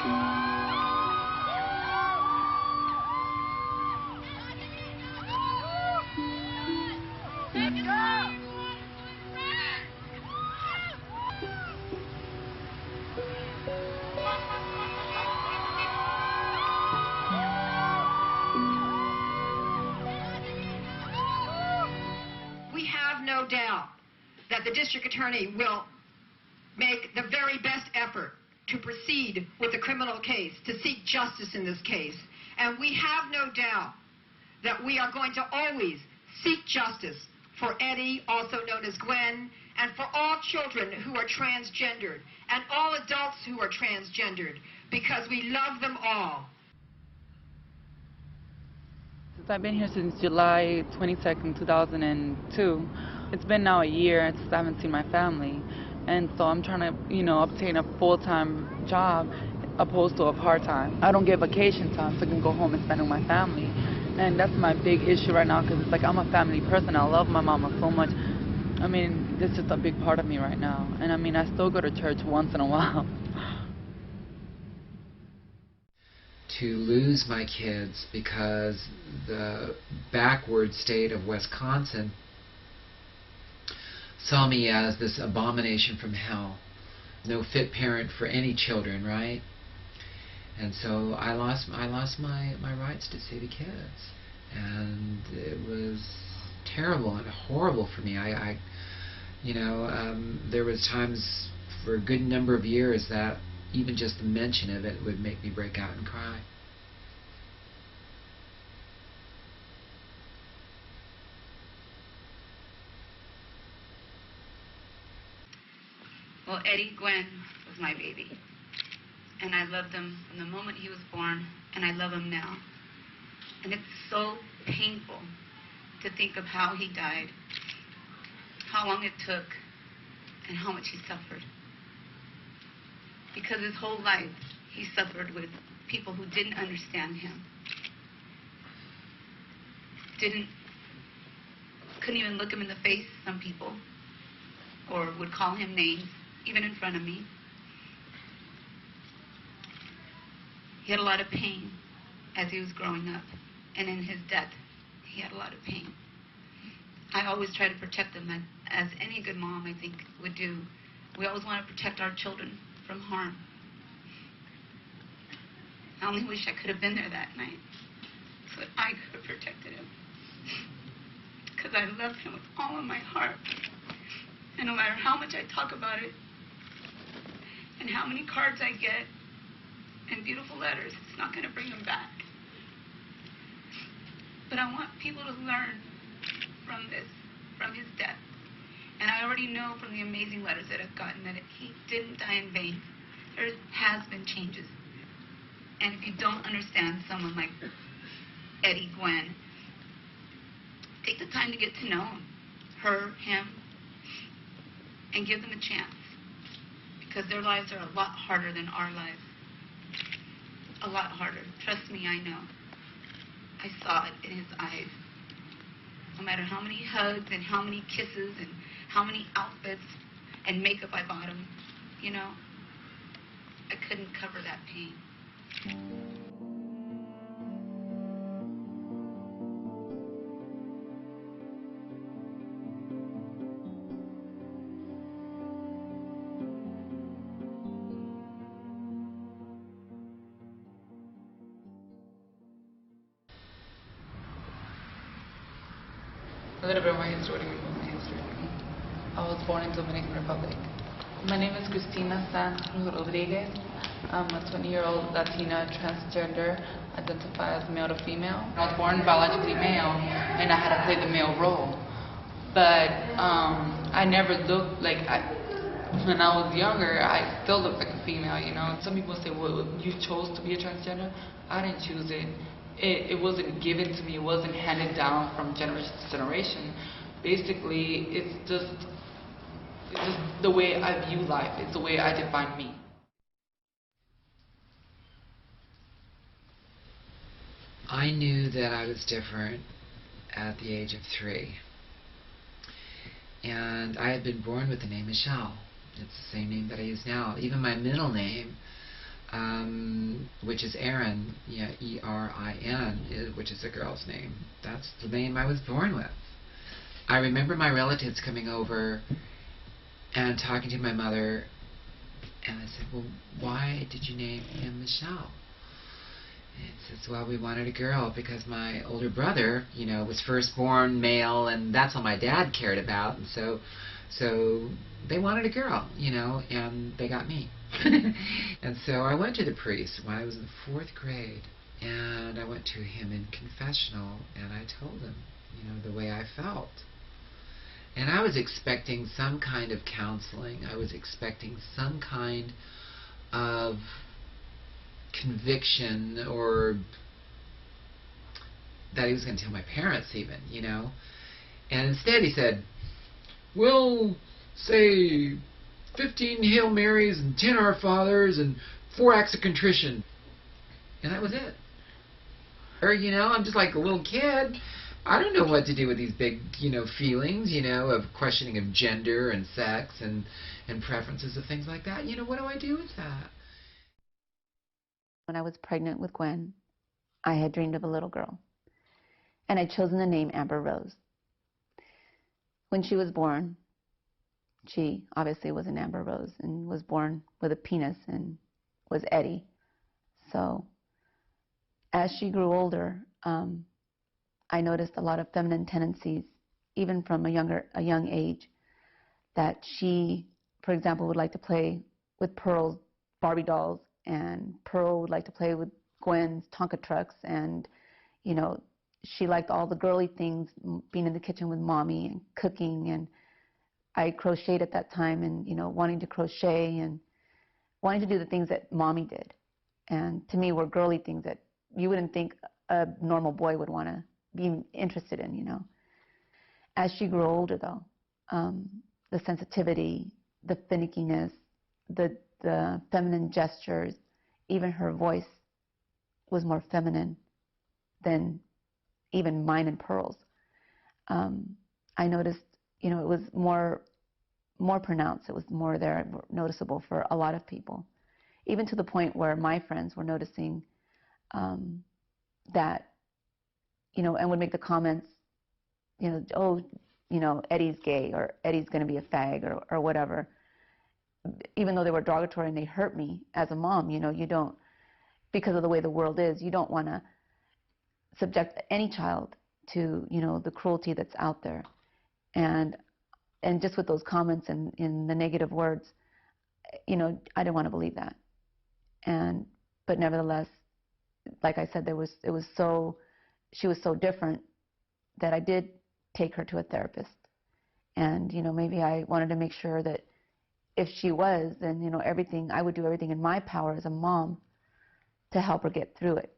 We have no doubt that the district attorney will make the very best effort to proceed with the criminal case, to seek justice in this case. And we have no doubt that we are going to always seek justice for Eddie, also known as Gwen, and for all children who are transgendered, and all adults who are transgendered, because we love them all. Since I've been here since July 22nd, 2002, it's been now a year since I haven't seen my family. And so I'm trying to, obtain a full-time job opposed to a part-time. I don't get vacation time, so I can go home and spend with my family. And that's my big issue right now, because it's like I'm a family person. I love my mama so much. I mean, it's just a big part of me right now. And I mean, I still go to church once in a while. To lose my kids because the backward state of Wisconsin saw me as this abomination from hell. No fit parent for any children, right? And so I lost my rights to see the kids. And it was terrible and horrible for me. There was times for a good number of years that even just the mention of it would make me break out and cry. Well, Eddie Gwen was my baby, and I loved him from the moment he was born, and I love him now. And it's so painful to think of how he died, how long it took, and how much he suffered. Because his whole life, he suffered with people who didn't understand him, couldn't even look him in the face, some people, or would call him names, even in front of me. He had a lot of pain as he was growing up, and in his death, he had a lot of pain. I always try to protect him, as any good mom, I think, would do. We always want to protect our children from harm. I only wish I could have been there that night, so that I could have protected him. Because I love him with all of my heart. And no matter how much I talk about it, and how many cards I get, and beautiful letters, it's not going to bring him back. But I want people to learn from this, from his death. And I already know from the amazing letters that I've gotten that he didn't die in vain. There has been changes. And if you don't understand someone like Eddie Gwen, take the time to get to know her, him, and give them a chance. Because their lives are a lot harder than our lives. A lot harder. Trust me, I know. I saw it in his eyes. No matter how many hugs and how many kisses and how many outfits and makeup I bought him, I couldn't cover that pain. A little bit of my history. What do you mean by my history? I was born in Dominican Republic. My name is Cristina San Rodriguez. I'm a 20-year-old Latina transgender, identify as male to female. I was born biologically male, and I had to play the male role. But I never looked like, when I was younger, I still looked like a female, Some people say, well, you chose to be a transgender. I didn't choose it. It wasn't given to me. It wasn't handed down from generation to generation. Basically, it's just the way I view life. It's the way I define me. I knew that I was different at the age of 3. And I had been born with the name Michelle. It's the same name that I use now. Even my middle name which is Erin, yeah, E-R-I-N, which is a girl's name. That's the name I was born with. I remember my relatives coming over and talking to my mother, and I said, well, why did you name him Michelle? And it says, well, we wanted a girl because my older brother, you know, was firstborn male, and that's all my dad cared about, and so they wanted a girl, you know, and they got me. And so I went to the priest when I was in the 4th grade, and I went to him in confessional, and I told him, you know, the way I felt. And I was expecting some kind of counseling. I was expecting some kind of conviction, or that he was going to tell my parents even, you know. And instead he said, we'll say 15 Hail Marys and 10 Our Fathers and 4 acts of contrition. And that was it. Or, you know, I'm just like a little kid. I don't know what to do with these big, you know, feelings, you know, of questioning of gender and sex and preferences of things like that. You know, what do I do with that? When I was pregnant with Gwen, I had dreamed of a little girl, and I'd chosen the name Amber Rose. When she was born, she obviously was an Amber Rose and was born with a penis and was Eddie. So as she grew older, I noticed a lot of feminine tendencies, even from a young age, that she, for example, would like to play with Pearl's Barbie dolls, and Pearl would like to play with Gwen's Tonka trucks, and, you know, she liked all the girly things, being in the kitchen with Mommy and cooking, and I crocheted at that time, and, you know, wanting to crochet and wanting to do the things that Mommy did, and to me were girly things that you wouldn't think a normal boy would want to be interested in, you know. As she grew older, though, the sensitivity, the finickiness, the feminine gestures, even her voice was more feminine than even mine and Pearl's. I noticed, you know, it was more pronounced. It was more there, noticeable for a lot of people, even to the point where my friends were noticing that, you know, and would make the comments, you know, oh, you know, Eddie's gay, or Eddie's going to be a fag, or whatever. Even though they were derogatory and they hurt me as a mom, you know, you don't, because of the way the world is, you don't want to subject any child to, you know, the cruelty that's out there. And just with those comments and in the negative words, you know, I didn't want to believe that. But nevertheless, like I said, she was so different that I did take her to a therapist. And, you know, maybe I wanted to make sure that if she was, then, you know, I would do everything in my power as a mom to help her get through it.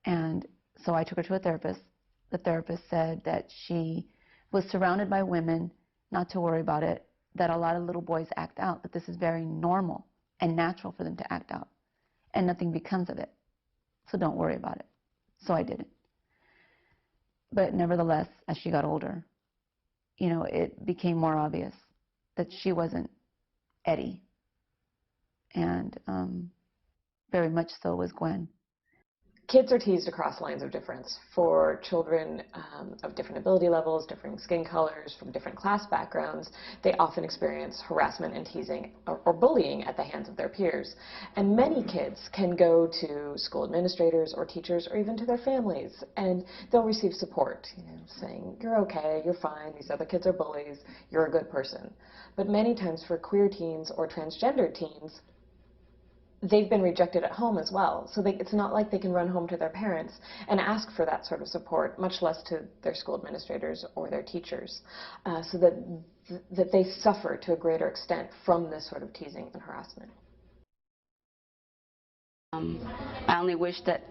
And so I took her to a therapist. The therapist said that she was surrounded by women, not to worry about it, that a lot of little boys act out, that this is very normal and natural for them to act out, and nothing becomes of it. So don't worry about it. So I didn't. But nevertheless, as she got older, you know, it became more obvious that she wasn't Eddie. And very much so was Gwen. Kids are teased across lines of difference. For children of different ability levels, different skin colors, from different class backgrounds, they often experience harassment and teasing or bullying at the hands of their peers. And many kids can go to school administrators or teachers or even to their families, and they'll receive support, you know, saying, you're okay, you're fine, these other kids are bullies, you're a good person. But many times for queer teens or transgender teens, they've been rejected at home as well. So it's not like they can run home to their parents and ask for that sort of support, much less to their school administrators or their teachers, so that they suffer to a greater extent from this sort of teasing and harassment. I only wish that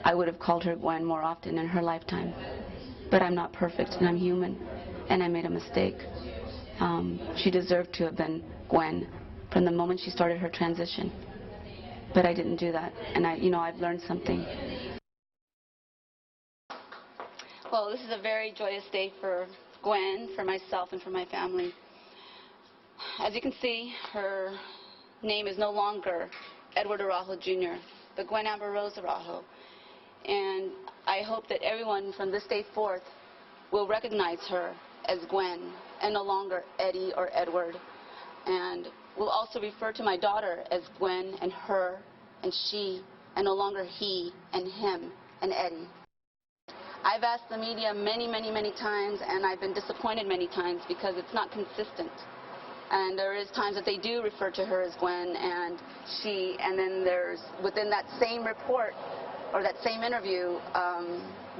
I would have called her Gwen more often in her lifetime. But I'm not perfect, and I'm human, and I made a mistake. She deserved to have been Gwen from the moment she started her transition. But I didn't do that, and I've learned something. Well, this is a very joyous day for Gwen, for myself, and for my family. As you can see, her name is no longer Edward Araujo Jr., but Gwen Amber Rose Araujo. And I hope that everyone from this day forth will recognize her as Gwen and no longer Eddie or Edward. And will also refer to my daughter as Gwen and her and she, and no longer he and him and Eddie. I've asked the media many, many, many times, and I've been disappointed many times because it's not consistent. And there is times that they do refer to her as Gwen and she, and then there's, within that same report or that same interview,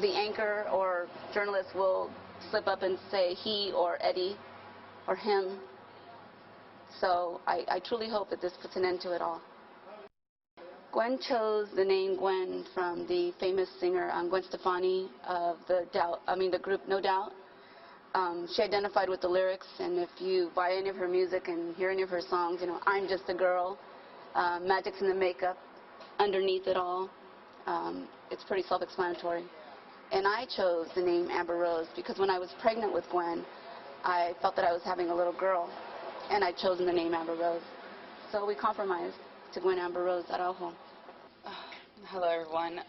the anchor or journalist will slip up and say he or Eddie or him. So I truly hope that this puts an end to it all. Gwen chose the name Gwen from the famous singer Gwen Stefani of the group No Doubt. She identified with the lyrics, and if you buy any of her music and hear any of her songs, you know, I'm just a girl, magic's in the makeup, underneath it all. It's pretty self-explanatory. And I chose the name Amber Rose because when I was pregnant with Gwen, I felt that I was having a little girl, and I'd chosen the name Amber Rose. So we compromised to Gwen Amber Rose Araujo. Hello, everyone.